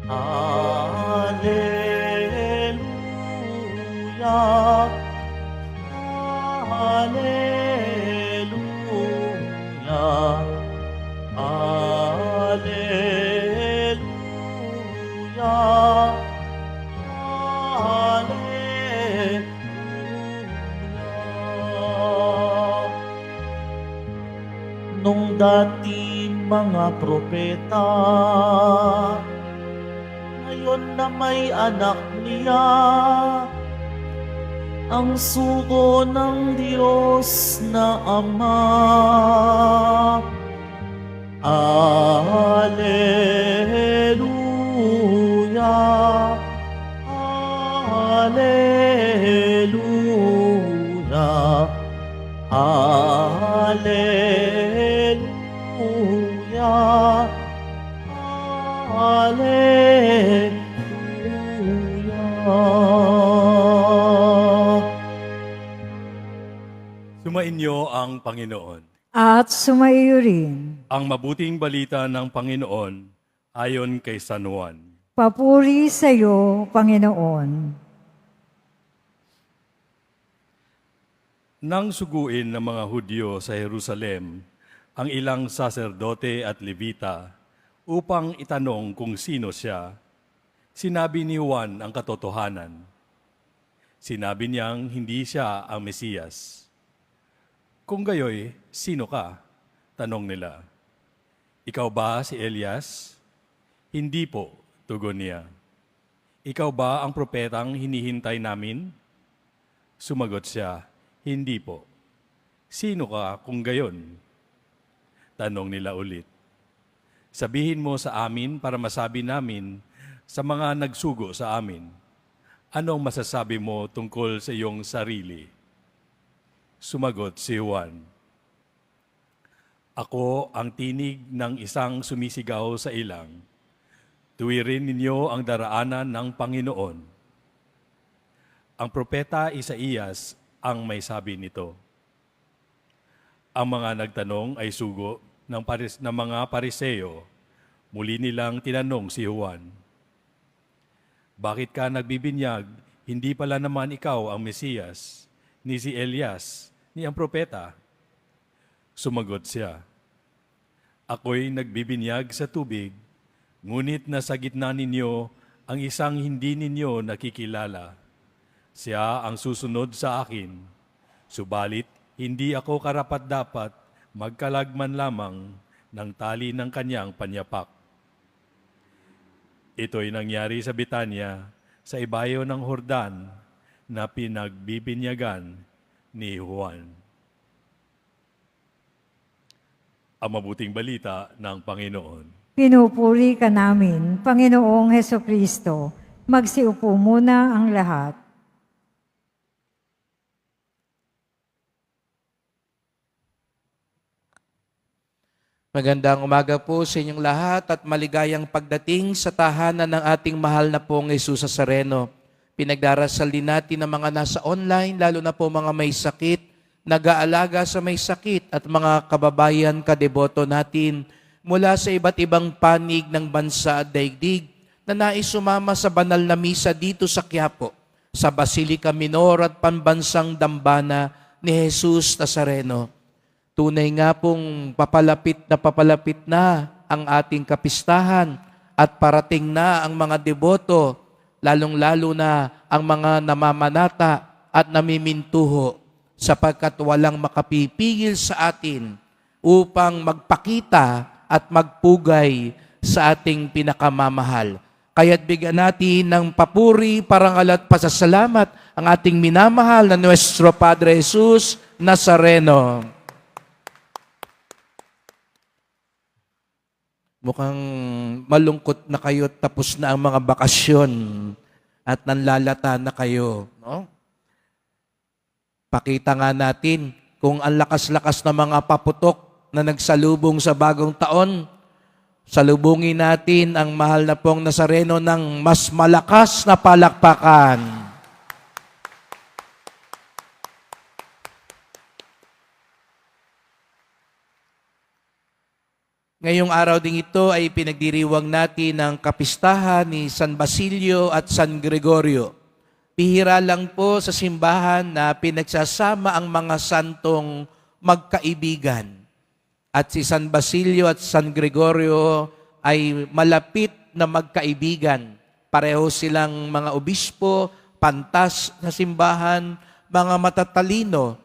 Alleluia, Alleluia, Alleluia, Alleluia. Nung dati mga propeta, ngayon na may anak niya, ang sugo ng Diyos na Ama. Alleluia, Alleluia, Alleluia, Alleluia. Sumainyo ang Panginoon. At sumaiyo rin. Ang mabuting balita ng Panginoon ayon kay San Juan. Papuri sa iyo, Panginoon. Nang suguin ng mga Hudyo sa Jerusalem ang ilang saserdote at levita upang itanong kung sino siya, sinabi ni Juan ang katotohanan. Sinabi niyang hindi siya ang Mesiyas. Kung gayoy, sino ka? Tanong nila. Ikaw ba si Elias? Hindi po, tugon niya. Ikaw ba ang propetang hinihintay namin? Sumagot siya, hindi po. Sino ka kung gayon? Tanong nila ulit. Sabihin mo sa amin para masabi namin sa mga nagsugo sa amin. Anong masasabi mo tungkol sa iyong sarili? Sumagot si Juan. Ako ang tinig ng isang sumisigaw sa ilang. Tuwirin ninyo ang daraanan ng Panginoon. Ang propeta Isaías ang may sabi nito. Ang mga nagtanong ay sugo ng mga Pariseo. Muli nilang tinanong si Juan. Bakit ka nagbibinyag? Hindi pala naman ikaw ang Mesiyas, ni si Elias, ni ang propeta. Sumagot siya, ako'y nagbibinyag sa tubig, ngunit nasa gitna ninyo ang isang hindi ninyo nakikilala. Siya ang susunod sa akin, subalit hindi ako karapat-dapat magkalagman lamang ng tali ng kanyang panyapak. Ito'y nangyari sa Betania, sa ibayo ng Hordan, na pinagbibinyagan ni Juan. Ang mabuting balita ng Panginoon. Pinupuri ka namin, Panginoong Hesukristo. Magsiupo muna ang lahat. Magandang umaga po sa inyong lahat at maligayang pagdating sa tahanan ng ating mahal na pong Jesus Nazareno. Pinagdarasal din natin ang mga nasa online, lalo na po mga may sakit, nag-aalaga sa may sakit at mga kababayan kadeboto natin mula sa iba't ibang panig ng bansa at daigdig na nais sumama sa banal na misa dito sa Quiapo, sa Basilica Minor at Pambansang Dambana ni Jesus Nazareno. Tunay nga pong papalapit na ang ating kapistahan at parating na ang mga deboto, lalong-lalo na ang mga namamanata at namimintuho sapagkat walang makapipigil sa atin upang magpakita at magpugay sa ating pinakamamahal. Kaya't bigyan natin ng papuri, parangal at pasasalamat ang ating minamahal na Nuestro Padre Jesus Nazareno. Mukhang malungkot na kayo, tapos na ang mga bakasyon at nanlalata na kayo. No? Pakita nga natin kung ang lakas-lakas na mga paputok na nagsalubong sa bagong taon, salubungin natin ang mahal na pong Nazareno ng mas malakas na palakpakan. Ngayong araw ding ito ay pinagdiriwang natin ng kapistahan ni San Basilio at San Gregorio. Bihira lang po sa simbahan na pinagsasama ang mga santong magkaibigan. At si San Basilio at San Gregorio ay malapit na magkaibigan. Pareho silang mga obispo, pantas sa simbahan, mga matatalino,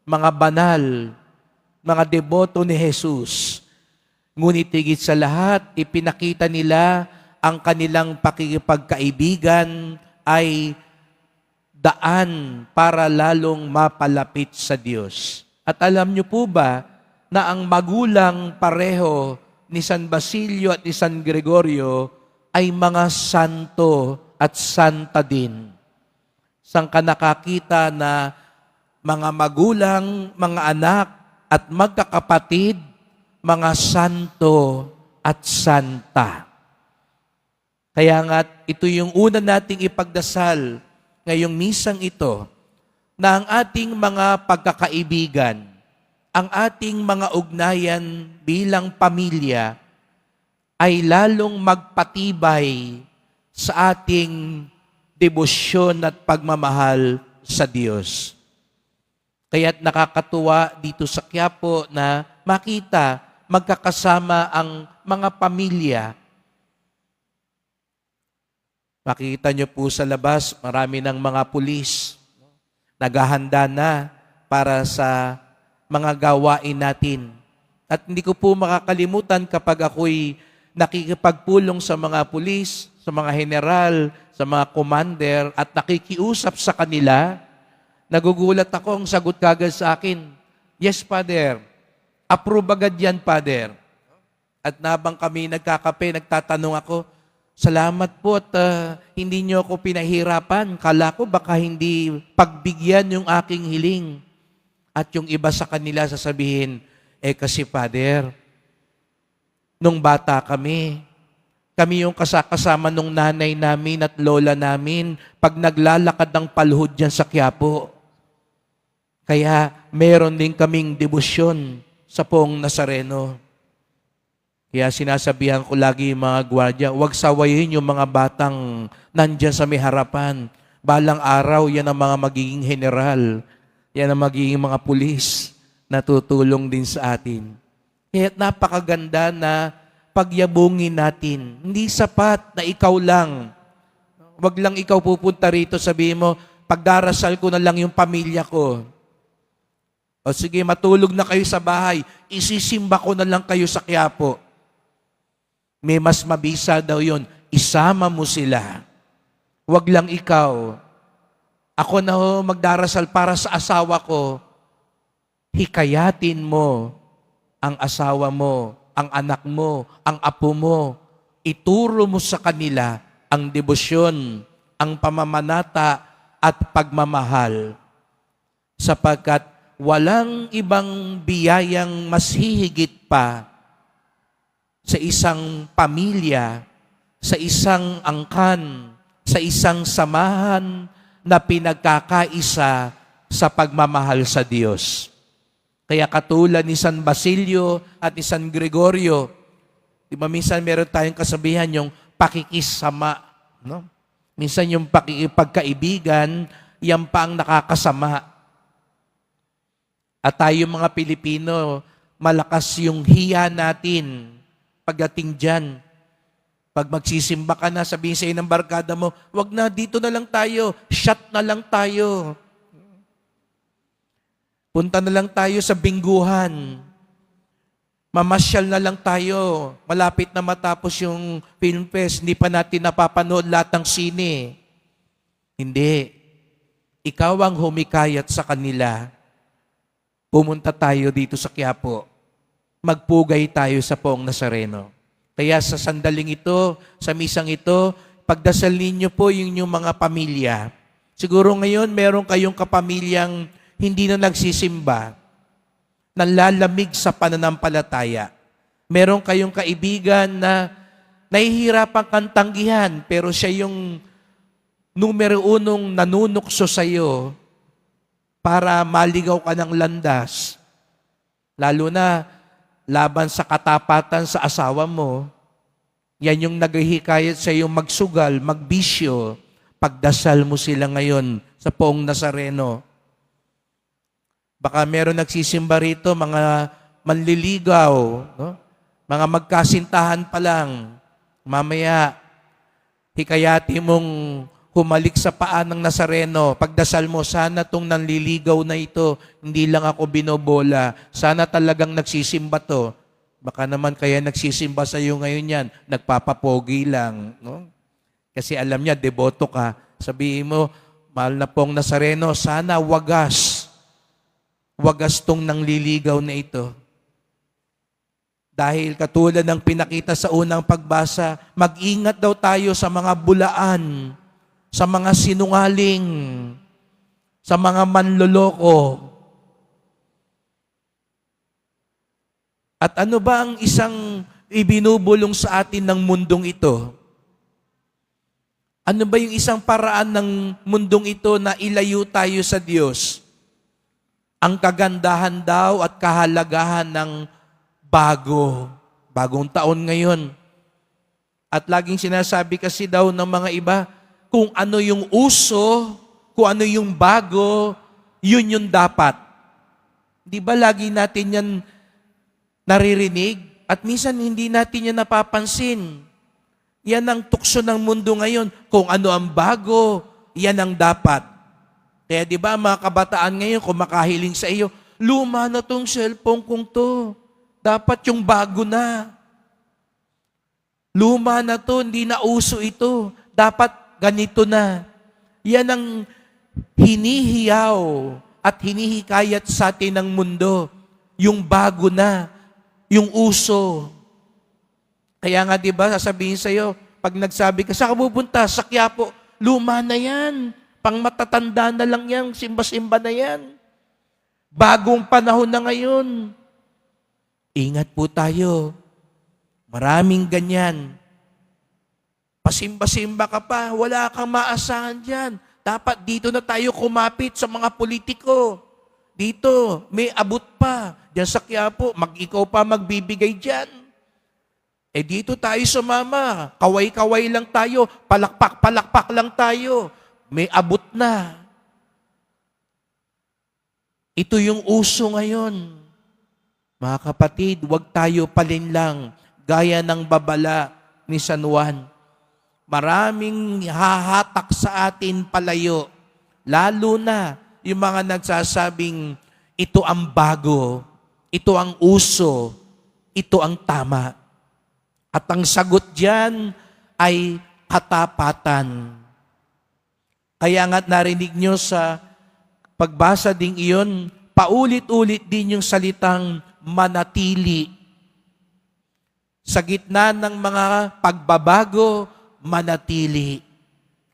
mga banal, mga deboto ni Jesus. Ngunit higit sa lahat, ipinakita nila ang kanilang pakikipagkaibigan ay daan para lalong mapalapit sa Diyos. At alam niyo po ba na ang magulang pareho ni San Basilio at ni San Gregorio ay mga santo at santa din? Saan ka nakakita na mga magulang, mga anak at magkakapatid, mga santo at santa? Kaya nga ito yung una nating ipagdasal ngayong misang ito, na ang ating mga pagkakaibigan, ang ating mga ugnayan bilang pamilya ay lalong magpatibay sa ating debosyon at pagmamahal sa Diyos. Kaya't nakakatuwa dito sa Quiapo na makita magkakasama ang mga pamilya. Makikita nyo po sa labas, marami ng mga pulis naghahanda na para sa mga gawain natin. At hindi ko po makakalimutan kapag ako'y nakikipagpulong sa mga pulis, sa mga general, sa mga commander, at nakikiusap sa kanila, nagugulat ako, ang sagot kagad sa akin, "Yes, Father. Approve agad yan, Father." At nabang kami nagkakape, nagtatanong ako, "Salamat po at hindi niyo ako pinahirapan. Kala ko baka hindi pagbigyan yung aking hiling." At yung iba sa kanila sasabihin, "Kasi Father, nung bata kami yung kasama nung nanay namin at lola namin pag naglalakad ng paluhod dyan sa Quiapo. Kaya meron din kaming debosyon sa Poong Nazareno." Kaya sinasabihan ko lagi yung mga gwardiya, huwag sawayin yung mga batang nandyan sa may harapan. Balang araw, yan ang mga magiging general. Yan ang magiging mga pulis na tutulong din sa atin. Kaya napakaganda na pagyabungin natin. Hindi sapat na ikaw lang. Huwag lang ikaw pupunta rito, sabihin mo, pagdarasal ko na lang yung pamilya ko. O sige, matulog na kayo sa bahay. Isisimba ko na lang kayo sa Quiapo. May mas mabisa daw yun. Isama mo sila. Huwag lang ikaw. Ako na magdarasal para sa asawa ko. Hikayatin mo ang asawa mo, ang anak mo, ang apo mo. Ituro mo sa kanila ang debosyon, ang pamamanata at pagmamahal. Sapagkat walang ibang biyayang mas hihigit pa sa isang pamilya, sa isang angkan, sa isang samahan na pinagkakaisa sa pagmamahal sa Diyos. Kaya katulad ni San Basilio at ni San Gregorio, di ba minsan meron tayong kasabihan yung pakikisama, no? Minsan yung pagkaibigan, yan pa ang nakakasama. At tayo mga Pilipino, malakas yung hiya natin pagdating dyan. Pag magsisimba ka na, sabihin sa'yo ng barkada mo, wag na, dito na lang tayo, shot na lang tayo. Punta na lang tayo sa bingguhan. Mamasyal na lang tayo. Malapit na matapos yung film fest, hindi pa natin napapanood lahat ng sine. Hindi. Ikaw ang humikayat sa kanila. Pumunta tayo dito sa Quiapo. Magpugay tayo sa Poong Nazareno. Kaya sa sandaling ito, sa misang ito, pagdasal ninyo po yung inyong mga pamilya. Siguro ngayon, meron kayong kapamilyang hindi na nagsisimba, nanlalamig sa pananampalataya. Meron kayong kaibigan na nahihirapan kang tanggihan, pero siya yung numero unong nanunukso sa'yo para maligaw ka ng landas. Lalo na laban sa katapatan sa asawa mo. Yan yung naghihikayat sa iyong magsugal, magbisyo. Pagdasal mo sila ngayon sa Poong Nazareno. Baka meron nagsisimba rito, mga manliligaw, no? Mga magkasintahan pa lang. Mamaya, hikayati mong humalik sa paa ng Nazareno. Pagdasal mo, sana tong nanliligaw na ito, hindi lang ako binobola. Sana talagang nagsisimba to. Baka naman kaya nagsisimba sa iyo ngayon yan, nagpapapogi lang. No? Kasi alam niya, deboto ka. Sabihin mo, mahal na Poong Nazareno, sana wagas tong nangliligaw na ito. Dahil katulad ng pinakita sa unang pagbasa, mag-ingat daw tayo sa mga bulaan, sa mga sinungaling, sa mga manloloko. At ano ba ang isang ibinubulong sa atin ng mundong ito? Ano ba yung isang paraan ng mundong ito na ilayo tayo sa Diyos? Ang kagandahan daw at kahalagahan ng bagong taon ngayon. At laging sinasabi kasi daw ng mga iba, kung ano yung uso, kung ano yung bago, yun yung dapat. Di ba lagi natin yan naririnig? At minsan hindi natin yan napapansin. Yan ang tukso ng mundo ngayon. Kung ano ang bago, yan ang dapat. Kaya di ba mga kabataan ngayon, kung makahiling sa iyo, luma na tong cellphone kong to. Dapat yung bago na. Luma na to, hindi na uso ito. Dapat ganito na. Yan ang hinihiyaw at hinihikayat sa atin ng mundo. Yung bago na, yung uso. Kaya nga diba, sasabihin sa'yo, pag nagsabi ka, saan ka pupunta? Sa Quiapo. Luma na yan. Pang matatanda na lang yan. Simba-simba na yan. Bagong panahon na ngayon. Ingat po tayo. Maraming ganyan. Pasimba-simba ka pa, wala kang maasahan dyan. Dapat dito na tayo kumapit sa mga politiko. Dito, may abot pa. Diyan sa Quiapo, ikaw pa magbibigay dyan. Dito tayo sumama. Kaway-kaway lang tayo. Palakpak lang tayo. May abot na. Ito yung uso ngayon. Mga kapatid, huwag tayo palinlang gaya ng babala ni San Juan. Maraming hahatak sa atin palayo. Lalo na yung mga nagsasabing, ito ang bago, ito ang uso, ito ang tama. At ang sagot diyan ay katapatan. Kaya nga't narinig nyo sa pagbasa ding iyon, paulit-ulit din yung salitang manatili. Sa gitna ng mga pagbabago, manatili.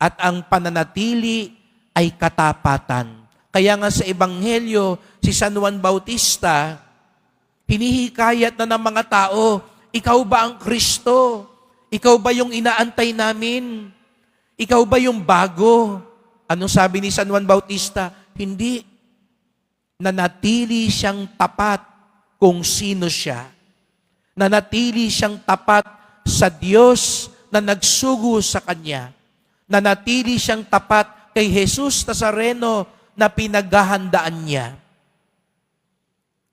At ang pananatili ay katapatan. Kaya nga sa Ebanghelyo, si San Juan Bautista, hinihikayat na ng mga tao, ikaw ba ang Kristo? Ikaw ba yung inaantay namin? Ikaw ba yung bago? Anong sabi ni San Juan Bautista? Hindi. Nanatili siyang tapat kung sino siya. Nanatili siyang tapat sa Diyos na nagsugo sa Kanya. Nanatili siyang tapat kay Jesus Nazareno na pinaghahandaan niya.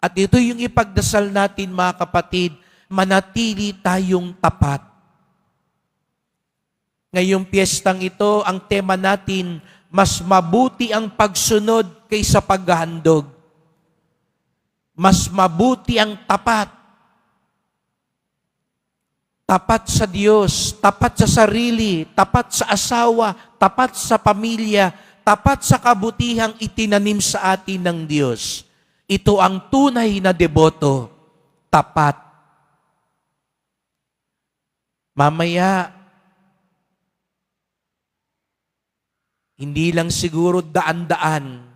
At ito yung ipagdasal natin mga kapatid, manatili tayong tapat. Ngayong piyestang ito, ang tema natin, mas mabuti ang pagsunod kaysa paghahandog. Mas mabuti ang tapat. Tapat sa Diyos, tapat sa sarili, tapat sa asawa, tapat sa pamilya, tapat sa kabutihang itinanim sa atin ng Diyos. Ito ang tunay na deboto, tapat. Mamaya, hindi lang siguro daan-daan,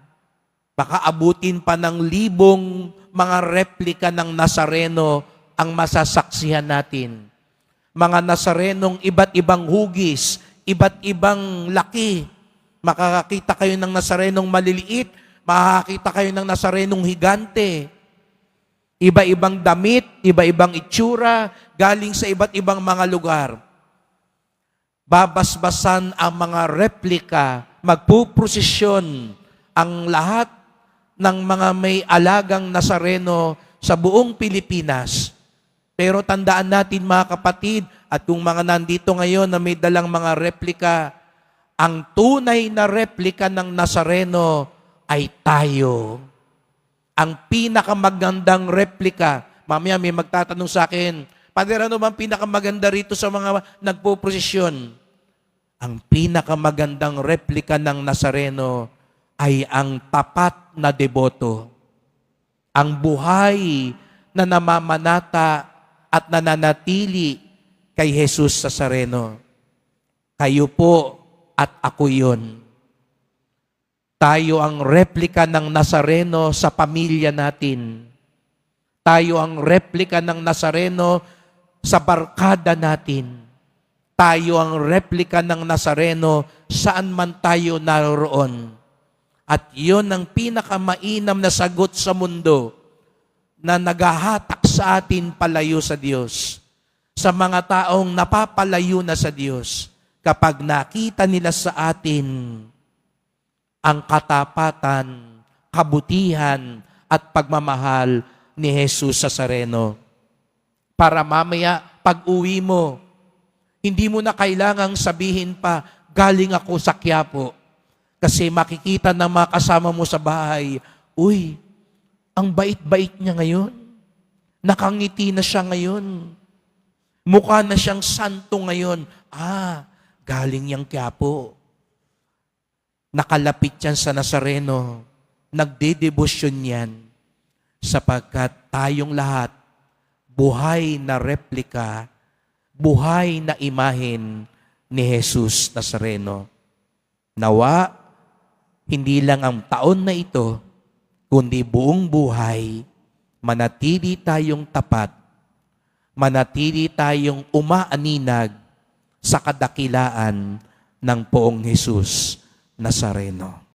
baka abutin pa ng libong mga replika ng Nazareno ang masasaksihan natin. Mga Nazarenong iba't ibang hugis, iba't ibang laki. Makakakita kayo ng Nazarenong maliliit, makakakita kayo ng Nazarenong higante. Iba-ibang damit, iba-ibang itsura, galing sa iba't ibang mga lugar. Babasbasan ang mga replika, magpuprosesyon ang lahat ng mga may alagang Nazareno sa buong Pilipinas. Pero tandaan natin mga kapatid, at kung mga nandito ngayon na may dalang mga replika, ang tunay na replika ng Nazareno ay tayo. Ang pinakamagandang replika. Mamaya may magtatanong sa akin, Padre, ano bang pinakamaganda rito sa mga nagpoprosesyon? Ang pinakamagandang replika ng Nazareno ay ang tapat na deboto. Ang buhay na namamanata at nananatili kay Jesus Nazareno. Kayo po at ako yun. Tayo ang replika ng Nazareno sa pamilya natin. Tayo ang replika ng Nazareno sa barkada natin. Tayo ang replika ng Nazareno saan man tayo naroon. At yun ang pinakamainam na sagot sa mundo na naghahatak sa atin palayo sa Diyos. Sa mga taong napapalayo na sa Diyos kapag nakita nila sa atin ang katapatan, kabutihan, at pagmamahal ni Jesus Nazareno. Para mamaya, pag uwi mo, hindi mo na kailangang sabihin pa, galing ako sa Quiapo. Kasi makikita ng mga kasama mo sa bahay, uy, ang bait-bait niya ngayon. Nakangiti na siya ngayon. Mukha na siyang santo ngayon. Galing yang Quiapo. Nakalapit yan sa Nazareno. Nagdedebosyon yan. Sapagkat tayong lahat, buhay na replika, buhay na imahen ni Jesus Nazareno. Nawa, hindi lang ang taon na ito, kundi buong buhay, manatili tayong tapat, manatili tayong umaaninag sa kadakilaan ng poong Jesus Nazareno.